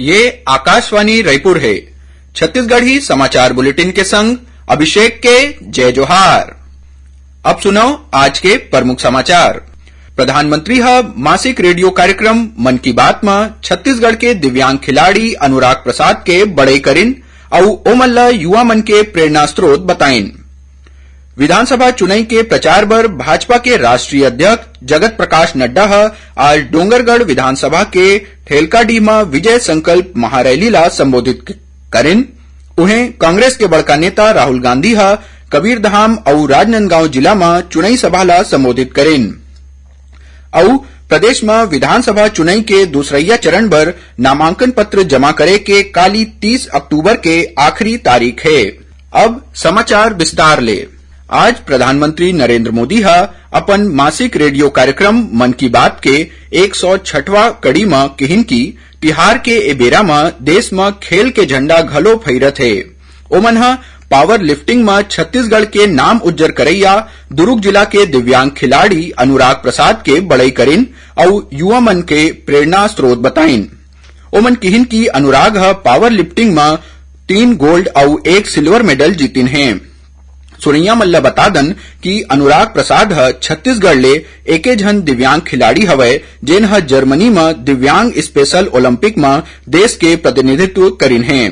ये आकाशवाणी रायपुर है। छत्तीसगढ़ी समाचार बुलेटिन के संग अभिषेक के जय जोहार। अब सुनो आज के प्रमुख समाचार। प्रधानमंत्री मासिक रेडियो कार्यक्रम मन की बात में छत्तीसगढ़ के दिव्यांग खिलाड़ी अनुराग प्रसाद के बड़े करिन और ओमन ला युवा मन के प्रेरणा स्रोत बताइन। विधानसभा चुनाव के प्रचार बर भाजपा के राष्ट्रीय अध्यक्ष जगत प्रकाश नड्डा आज डोंगरगढ़ विधानसभा के ठेलकाडीह में विजय संकल्प महारैली ला संबोधित करेन। उन्हें कांग्रेस के बड़का नेता राहुल गांधी कबीरधाम और राजनांदगांव जिला में चुनावी सभा ला संबोधित करेन। और प्रदेश में विधानसभा चुनाव के दूसरैया चरण बर नामांकन पत्र जमा करे के काली 30 अक्टूबर के आखिरी तारीख है। अब समाचार विस्तार ले। आज प्रधानमंत्री नरेंद्र मोदी अपन मासिक रेडियो कार्यक्रम मन की बात के 106वां कड़ी में किहिन की तिहार के ए बेरा में देश में खेल के झंडा घलो फहरत है। ओमन पावर लिफ्टिंग में छत्तीसगढ़ के नाम उज्जर करैया दुर्ग जिला के दिव्यांग खिलाड़ी अनुराग प्रसाद के बड़ई करिन और युवा मन के प्रेरणा स्रोत बताइन। ओमन किहिन की अनुराग पावर लिफ्टिंग में 3 गोल्ड और 1 सिल्वर मेडल जीतिन हैं। सुरैया मल्ला बता दन कि अनुराग प्रसाद छत्तीसगढ़ ले एके झन दिव्यांग खिलाड़ी हवय जेन जर्मनी में दिव्यांग स्पेशल ओलंपिक में देश के प्रतिनिधित्व करिन हैं।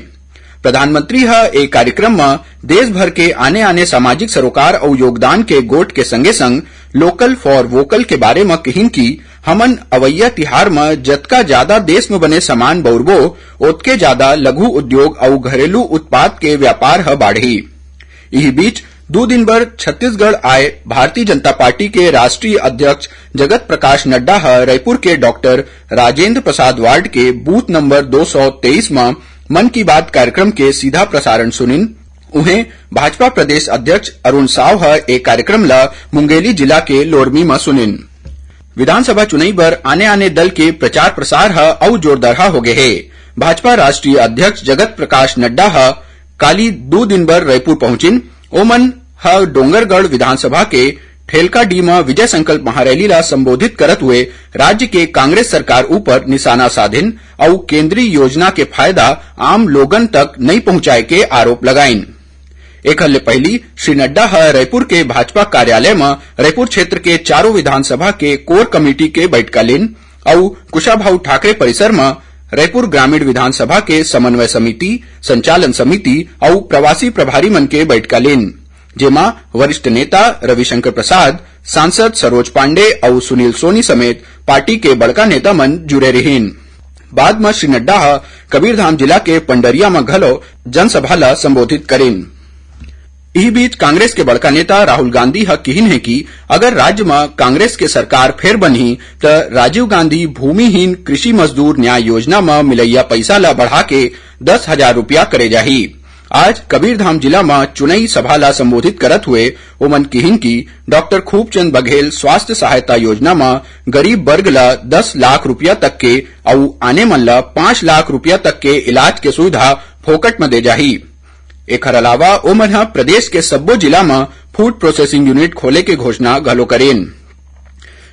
प्रधानमंत्री एक कार्यक्रम में देश भर के आने आने सामाजिक सरोकार और योगदान के गोट के संगे संग लोकल फॉर वोकल के बारे में कहिन की हमन अवैया तिहार में जतका ज्यादा देश में बने सामान बउरबो ओतके ज्यादा लघु उद्योग और घरेलू उत्पाद के व्यापार बाढ़ी। इही बीच 2 दिन बर छत्तीसगढ़ आए भारतीय जनता पार्टी के राष्ट्रीय अध्यक्ष जगत प्रकाश नड्डा रायपुर के डॉक्टर राजेंद्र प्रसाद वार्ड के बूथ नंबर 223 में मन की बात कार्यक्रम के सीधा प्रसारण सुनिन। उन्हें भाजपा प्रदेश अध्यक्ष अरुण साव एक कार्यक्रम ला मुंगेली जिला के लोरमी में सुनिन। विधानसभा चुनाव बर आने आने दल के प्रचार प्रसार और जोरदार हो गए है। भाजपा राष्ट्रीय अध्यक्ष जगत प्रकाश नड्डा काली 2 दिन बर रायपुर पहुंचिन। ओमन डोंगरगढ़ विधानसभा के ठेलकाडीह में विजय संकल्प महारैली ला संबोधित करत हुए राज्य के कांग्रेस सरकार ऊपर निशाना साधिन और केंद्रीय योजना के फायदा आम लोगन तक नहीं पहुंचाए के आरोप लगाइन। एक हल्ले पहली श्री नड्डा रायपुर के भाजपा कार्यालय में रायपुर क्षेत्र के चारों विधानसभा के कोर कमेटी के बैठका लेन और कुशाभाऊ ठाकरे परिसर में रायपुर ग्रामीण विधानसभा के समन्वय समिति, संचालन समिति और प्रवासी प्रभारी मन के बैठका लेन, जेमा वरिष्ठ नेता रविशंकर प्रसाद, सांसद सरोज पांडे और सुनील सोनी समेत पार्टी के बड़का नेता मन जुड़े रहीन। बाद में श्री नड्डा कबीरधाम जिला के पंडरिया में घलो जनसभा ला संबोधित करेन। इसी बीच कांग्रेस के बड़का नेता राहुल गांधी किहिन है कि अगर राज्य में कांग्रेस के सरकार फेर बनही तो राजीव गांधी भूमिहीन कृषि मजदूर न्याय योजना में मिलैया पैसा ला बढ़ा के 10,000 रुपया करे जाही। आज कबीरधाम जिला में चुनावी सभा ला संबोधित करत हुए ओमन किहिन की डॉक्टर खूबचंद बघेल स्वास्थ्य सहायता योजना में गरीब वर्ग ला 10 लाख रुपया तक के और आने मन ला 5 लाख रुपया तक के इलाज के सुविधा फोकट में दे जाही। एकर अलावा ओमन प्रदेश के सब्बो जिला में फूड प्रोसेसिंग यूनिट खोले के घोषणा घलो करेन।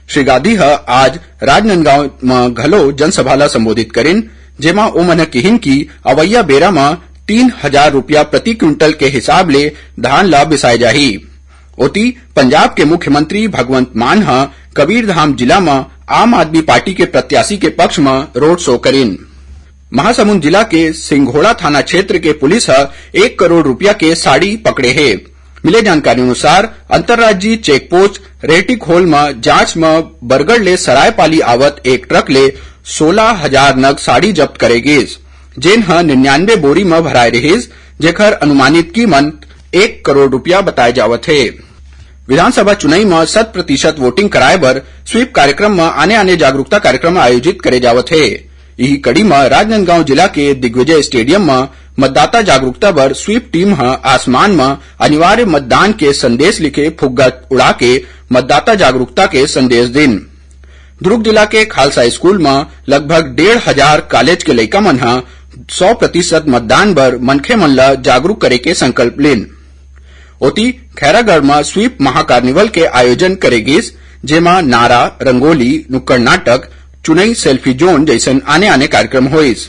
श्री गांधी आज राजनांदगांव में घलो जनसभा ला संबोधित करेन, जेमा ओमन किहिन की अवैया बेरा में 3,000 रुपया प्रति क्विंटल के हिसाब ले धान ला बिसाए जाही। ओती पंजाब के मुख्यमंत्री भगवंत मान कबीरधाम जिला में आम आदमी पार्टी के प्रत्याशी के पक्ष में रोड शो करेन। महासमुंद जिला के सिंघोड़ा थाना क्षेत्र के पुलिस 1 करोड़ रुपया के साड़ी पकड़े है। मिले जानकारी अनुसार अंतर्राज्यीय चेक पोस्ट रेहटीखोल में जांच में बरगढ़ ले सरायपाली आवत एक ट्रक ले 16,000 नग साड़ी जब्त करेगे, जेन 99 बोरी में भराए रहीस, जेकर अनुमानित कीमत 1 करोड़ रुपया बताए जावत है। विधानसभा चुनाव में 100% वोटिंग कराए बर स्वीप कार्यक्रम में आने आने जागरूकता कार्यक्रम आयोजित करे जावत है। यही कड़ी में राजनांदगांव जिला के दिग्विजय स्टेडियम में मतदाता जागरूकता बर स्वीप टीम आसमान में अनिवार्य मतदान के संदेश लिखे फुग्गा उड़ा के मतदाता जागरूकता के संदेश दिन। दुर्ग जिला के खालसा स्कूल में लगभग 1,500 कॉलेज के लइका मन 100% मतदान बर मनखे मन ला जागरूक करे के संकल्प लेन। ओती खैरागढ़ में स्वीप महाकार्निवल के आयोजन करेगिस, जेमा नारा, रंगोली, नुक्कड़ नाटक, चुनाई सेल्फी जोन जैसन आने आने कार्यक्रम होइस।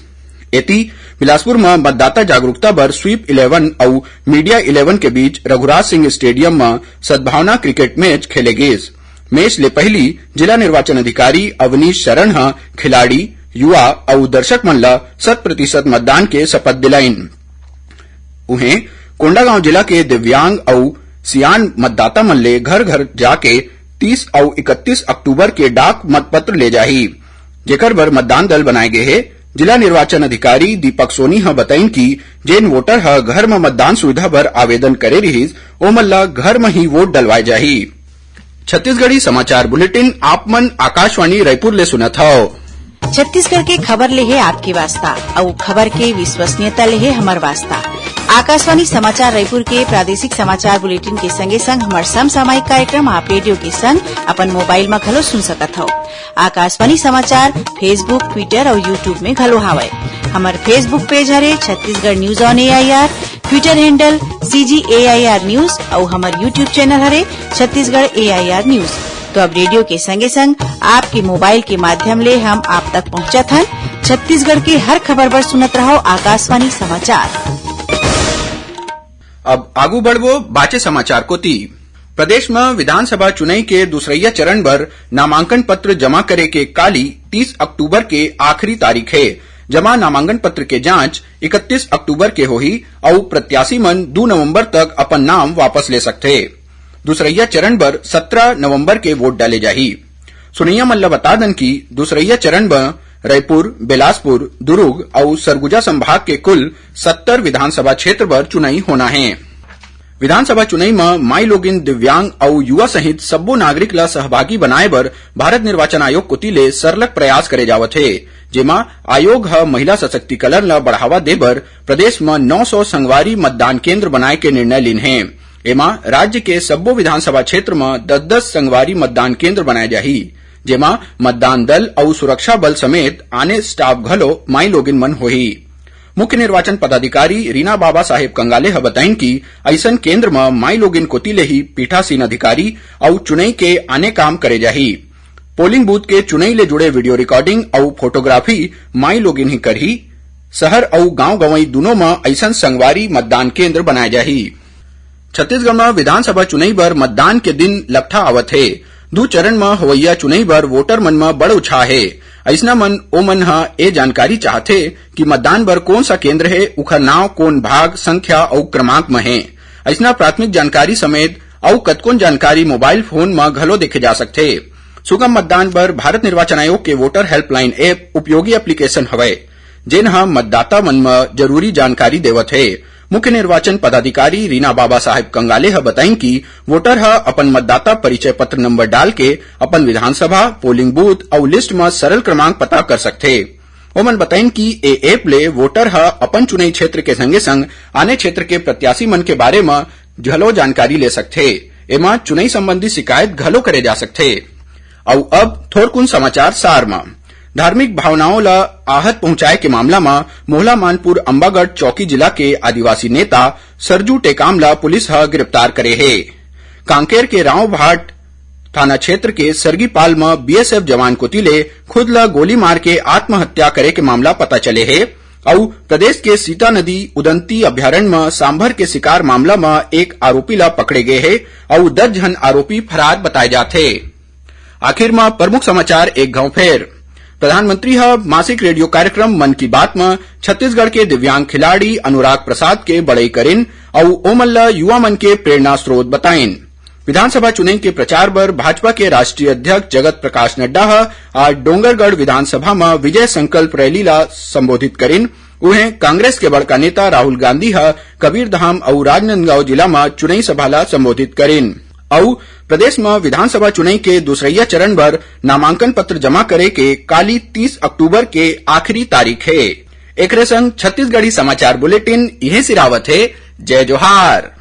एती बिलासपुर में मतदाता जागरूकता बर स्वीप 11 और मीडिया 11 के बीच रघुराज सिंह स्टेडियम में सद्भावना क्रिकेट मैच खेले गिस। मैच ले पहली जिला निर्वाचन अधिकारी अवनीश शरण हा खिलाड़ी युवा और दर्शक मन ला 100% मतदान के शपथ दिलाइन। उन्हें कोंडागांव जिला के दिव्यांग और सियान मतदाता मन ले घर घर जाके 30 और 31 अक्टूबर के डाक मतपत्र ले जाही, जेकर बर मतदान दल बनाए गए है। जिला निर्वाचन अधिकारी दीपक सोनी हा बताइन कि जेन वोटर हा घर में मतदान सुविधा बर आवेदन करे रहिस ओमन ला घर में ही वोट डलवाए जाही। छत्तीसगढ़ी समाचार बुलेटिन आप मन आकाशवाणी रायपुर ले सुनत हव। छत्तीसगढ़ के खबर ले है आपके वास्ता और खबर के विश्वसनीयता ले है हमार वास्ता। आकाशवाणी समाचार रायपुर के प्रादेशिक समाचार बुलेटिन के संगे संग हमार समसामयिक कार्यक्रम आप रेडियो के संग अपन मोबाइल में घलो सुन सकत हो। आकाशवाणी समाचार फेसबुक, ट्विटर और यूट्यूब में घलो हावय। हमार फेसबुक पेज हरे Chhattisgarh news on AIR, Twitter handle CGAIR news और हमार यूट्यूब चैनल हरे छत्तीसगढ़ AIR न्यूज। तो अब रेडियो के संगे संग आपके मोबाइल के माध्यम ले हम आप तक पहुंचत हन। छत्तीसगढ़ की हर खबर पर सुनत रहो आकाशवाणी समाचार। अब आगू बढ़वो बाचे समाचार को ती। प्रदेश में विधानसभा चुनाव के दूसरैया चरण पर नामांकन पत्र जमा करे के काली 30 अक्टूबर के आखिरी तारीख है। जमा नामांकन पत्र के जांच 31 अक्टूबर के होही और प्रत्याशी मन 2 नवंबर तक अपन नाम वापस ले सकते। दूसरैया चरण पर 17 नवंबर के वोट डाले जाही। सुनैया मल्ला बता दन की दूसरैया चरण में रायपुर, बिलासपुर, दुर्ग और सरगुजा संभाग के कुल 70 विधानसभा क्षेत्र पर चुनाव होना है। विधानसभा चुनाव में माई लोगिन दिव्यांग और युवा सहित सब्बो नागरिक ला सहभागी बनाए बर भारत निर्वाचन आयोग कोती ले सरलग प्रयास करे जावत है, जेमा आयोग ह महिला सशक्तिकरण ला बढ़ावा दे बर प्रदेश में 900 संगवारी मतदान केंद्र बनाए के निर्णय लिन है। एमा राज्य के सब्बो विधानसभा क्षेत्र में 10-10 संगवारी मतदान केंद्र बनाए जाही, जेमा मतदान दल और सुरक्षा बल समेत आने स्टाफ घलो माई लोगिन मन होही। मुख्य निर्वाचन पदाधिकारी रीना बाबा साहेब कंगाले ह बताइन कि ऐसन केंद्र में माई लोगिन कोती ले ही पीठासीन अधिकारी और चुनाव के आने काम करे जाही। पोलिंग बूथ के चुनाव ले जुड़े वीडियो रिकॉर्डिंग और फोटोग्राफी माई लोगिन ही करही। शहर और गांव गंवई दोनों में ऐसन संगवारी मतदान केंद्र बनाए जाही। छत्तीसगढ़ में विधानसभा चुनाव बर मतदान के दिन लपठा आवत है। 2 चरण में होवैया चुनाव बर वोटर मन में बड़ उत्साह है। ऐसना मन ओ मन ह ए जानकारी चाहथे कि मतदान बर कौन सा केंद्र है, उखर नाव, कोन भाग, संख्या और क्रमांक में है। ऐसना प्राथमिक जानकारी समेत और कतकोन जानकारी मोबाइल फोन में घलो देखे जा सकथे। सुगम मतदान बर भारत निर्वाचन आयोग के वोटर हेल्पलाइन ऐप उपयोगी एप्लीकेशन हवय, जेन ह मतदाता मन में जरूरी जानकारी देवत है। मुख्य निर्वाचन पदाधिकारी रीना बाबा साहेब कंगाले ह बताइन कि वोटर ह अपन मतदाता परिचय पत्र नंबर डाल के अपन विधानसभा, पोलिंग बूथ और लिस्ट में सरल क्रमांक पता कर सकथे। ओमन बताइन कि ए ऐप ले वोटर ह अपन चुनावी क्षेत्र के संगे संग आने क्षेत्र के प्रत्याशी मन के बारे में घलो जानकारी ले सकथे। एमा चुनावी संबंधी शिकायत घलो करे जा सकथे। और अब थोरकुन समाचार सार में धार्मिक भावनाओं ला आहत पहुंचाए के मामला में मोहला मानपुर अंबागढ़ चौकी जिला के आदिवासी नेता सरजू टेकाम ला पुलिस ह गिरफ्तार करे है। कांकेर के राव भाट थाना क्षेत्र के सरगीपाल में BSF जवान कोतिले खुद ला गोली मार के आत्महत्या करे के मामला पता चले है। और प्रदेश के सीता नदी उदंती अभ्यारण्य में सांभर के शिकार मामला में एक आरोपी ला पकड़े गए है और 10 जन आरोपी फरार बताए जाते। आखिर में प्रमुख समाचार एक गांव फेर। प्रधानमंत्री ह मासिक रेडियो कार्यक्रम मन की बात में छत्तीसगढ़ के दिव्यांग खिलाड़ी अनुराग प्रसाद के बड़ई करिन और ओमल्ला युवा मन के प्रेरणा स्रोत बताइन। विधानसभा चुनाव के प्रचार पर भाजपा के राष्ट्रीय अध्यक्ष जगत प्रकाश नड्डा आज डोंगरगढ़ विधानसभा में विजय संकल्प रैली ला संबोधित करिन। उन्हें कांग्रेस के बड़का नेता राहुल गांधी कबीरधाम और राजनांदगांव जिला में चुनावी सभा ला संबोधित करिन। और प्रदेश में विधानसभा चुनाव के दूसरैया चरण पर नामांकन पत्र जमा करे के काली 30 अक्टूबर के आखिरी तारीख है। एकरे संग छत्तीसगढ़ी समाचार बुलेटिन इहे सिरावत है। जय जोहार।